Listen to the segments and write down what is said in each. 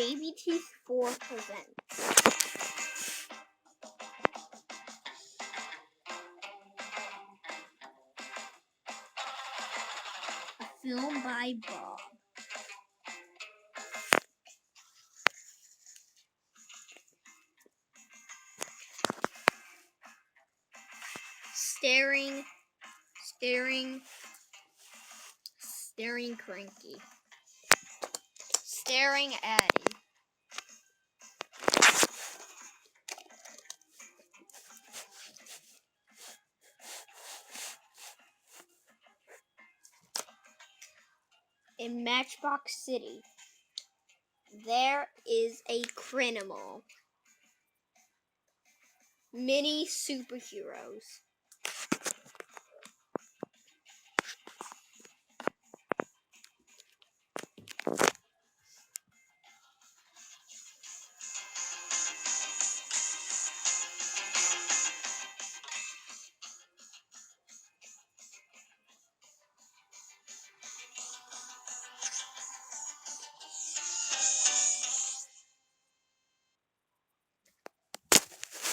Baby Teeth 4 presents a film by Bob. Staring Cranky. Staring Addie. In Matchbox City, there is a criminal. Mini superheroes.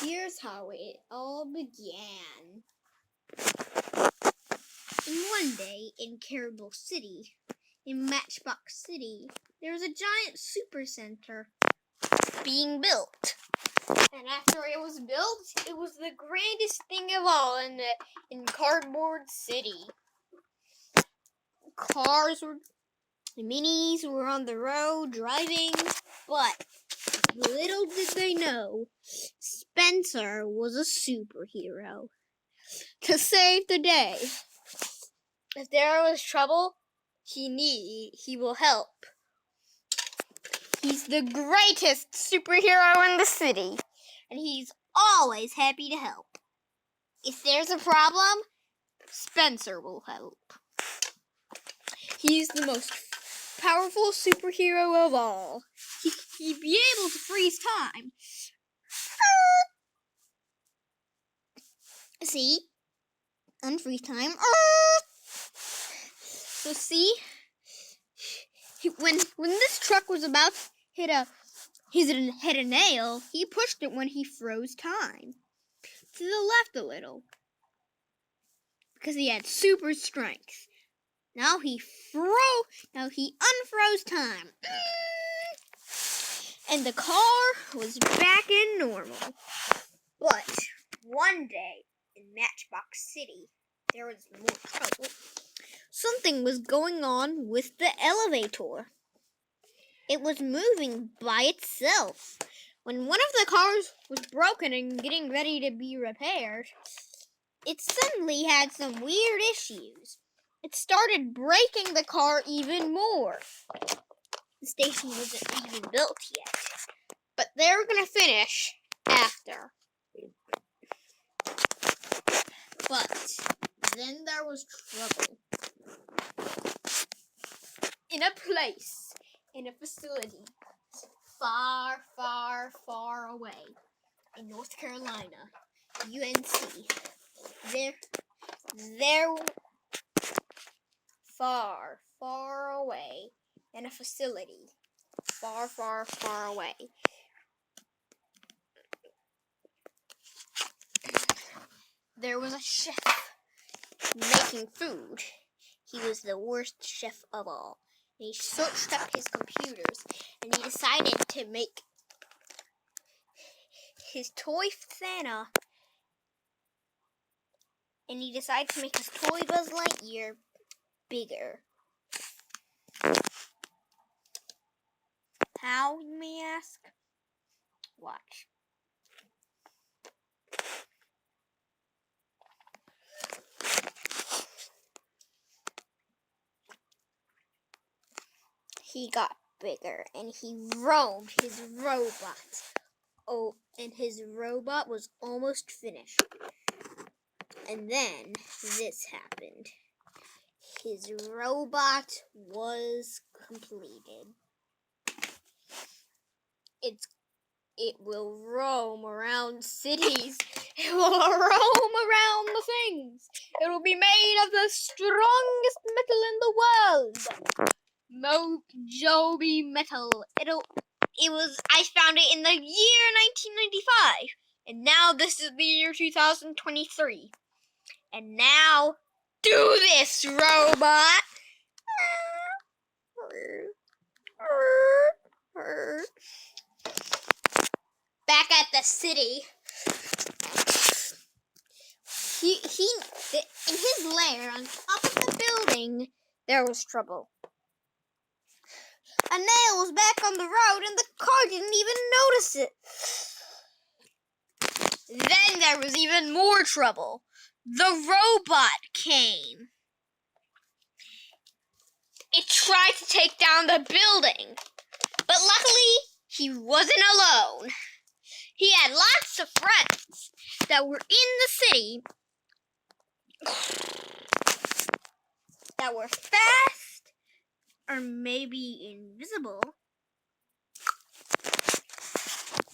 Here's how it all began. One day in Caribou City, in Matchbox City, there was a giant super center being built. And after it was built, it was the grandest thing of all in Cardboard City. Minis were on the road driving, but little did they know, Spencer was a superhero to save the day. If there was trouble, he will help. He's the greatest superhero in the city, and he's always happy to help. If there's a problem, Spencer will help. He's the most powerful superhero of all. He'd be able to freeze time. See? Unfreeze time. So see? When this truck was about to hit a nail, he pushed it when he froze time. To the left a little. Because he had super strength. Now he unfroze time. And the car was back in normal. But one day in Matchbox City, there was more trouble. Something was going on with the elevator. It was moving by itself. When one of the cars was broken and getting ready to be repaired, it suddenly had some weird issues. It started breaking the car even more. The station wasn't even built yet, but they were going to finish after. But then there was trouble. In a facility, far, far, far away, in North Carolina, UNC. There, far, far away, in a facility, far, far, far away. There was a chef making food. He was the worst chef of all. And he searched up his computers and he decided to make his toy Santa. And he decided to make his toy Buzz Lightyear bigger. How, you may ask? Watch. He got bigger and he roamed his robot. Oh, and his robot was almost finished. And then this happened. His robot was completed. It will roam around cities. It will roam around the things. It will be made of the strongest metal in the world. Mojoby metal. I found it in the year 1995. And now this is the year 2023. And now, do this, robot! Back at the city, in his lair on top of the building, there was trouble. A nail was back on the road and the car didn't even notice it. Then there was even more trouble. The robot came. It tried to take down the building, but luckily he wasn't alone. He had lots of friends that were in the city that were fast or maybe invisible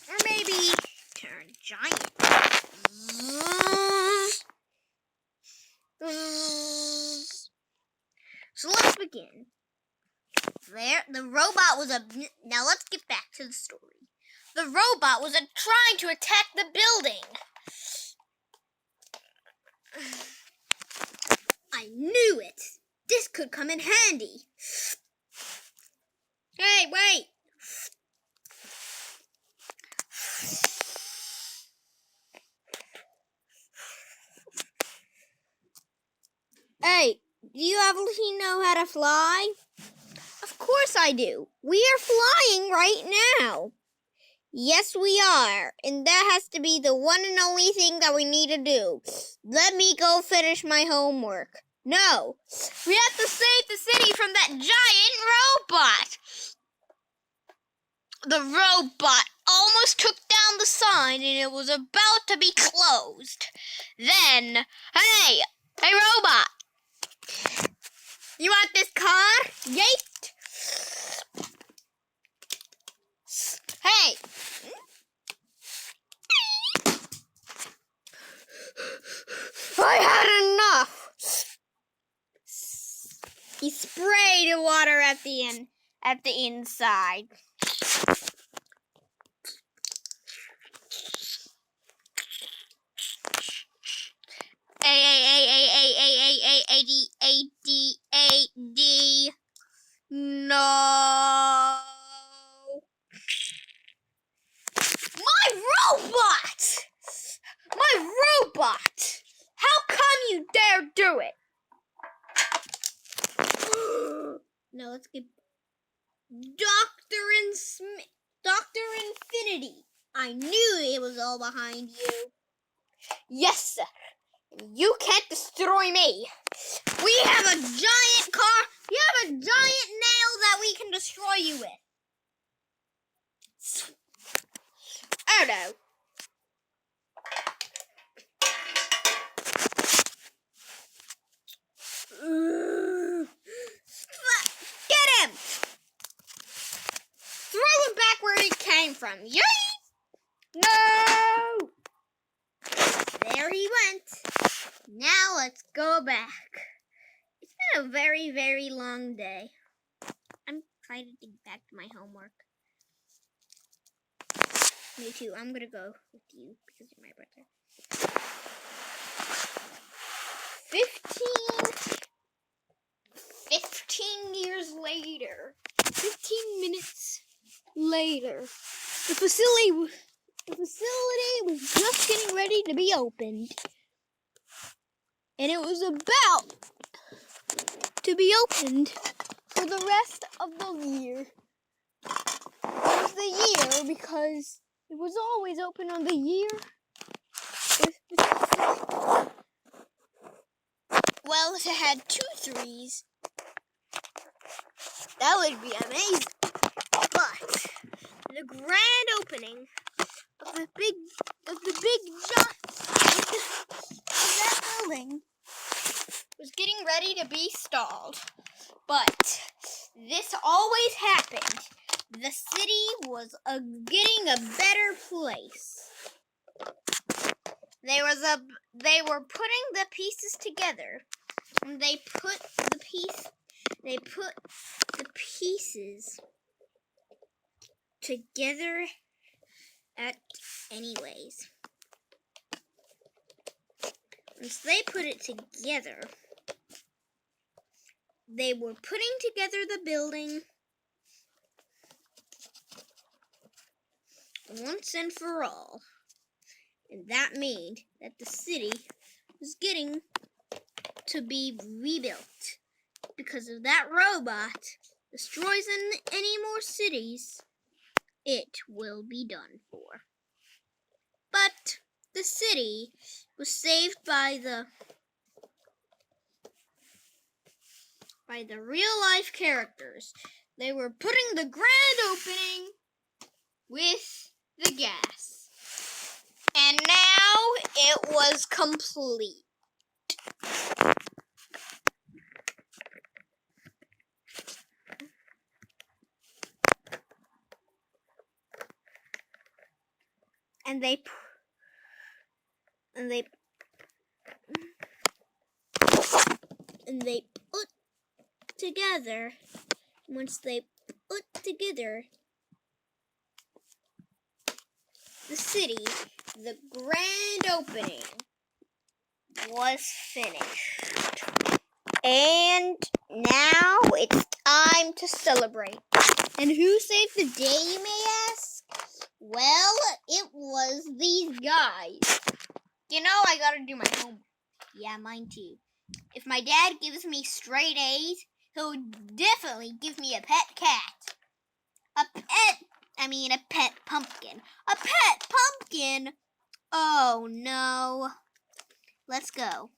or maybe turned giant. So let's begin. The robot was now let's get back to the story. The robot was trying to attack the building. I knew it. This could come in handy. Hey, wait. Hey, do you obviously know how to fly? Of course I do. We are flying right now. Yes, we are. And that has to be the one and only thing that we need to do. Let me go finish my homework. No. We have to save the city from that giant robot. The robot almost took down the sign and it was about to be closed. Then, hey robot. You want this car? Yeet. Hey. I had enough. He sprayed water at the inside. A-D. No. My robot! My robot! How come you dare do it? Now let's get Dr. Infinity. I knew it was all behind you. Yes, sir. You can't destroy me. We have a giant car. You have a giant nail that we can destroy you with. Oh no. Get him! Throw him back where he came from. Yay! No! There he went. Now let's go back. It's been a very, very long day. I'm excited to get back to my homework. Me too. I'm gonna go with you because you're my brother. 15 years later. 15 minutes later. The facility was just getting ready to be opened. And it was about to be opened for the rest of the year. It was the year because it was always open on the year. Well, if it had 2 3s, that would be amazing. But the grand opening of that building was getting ready to be stalled. But this always happened. The city was getting a better place. They were putting the pieces together. And they put the pieces together anyways. Once they put it together, they were putting together the building once and for all. And that meant that the city was getting to be rebuilt. Because if that robot destroys any more cities, it will be done for. But the city was saved by the real-life characters. They were putting the grand opening with the gas. And now it was complete. And they put together, once they put together the city, the grand opening was finished. And now it's time to celebrate. And who saved the day, you may ask? Well, it was these guys. You know, I gotta do my homework. Yeah, mine too. If my dad gives me straight A's, he'll definitely give me a pet cat. A pet pumpkin. A pet pumpkin? Oh no. Let's go.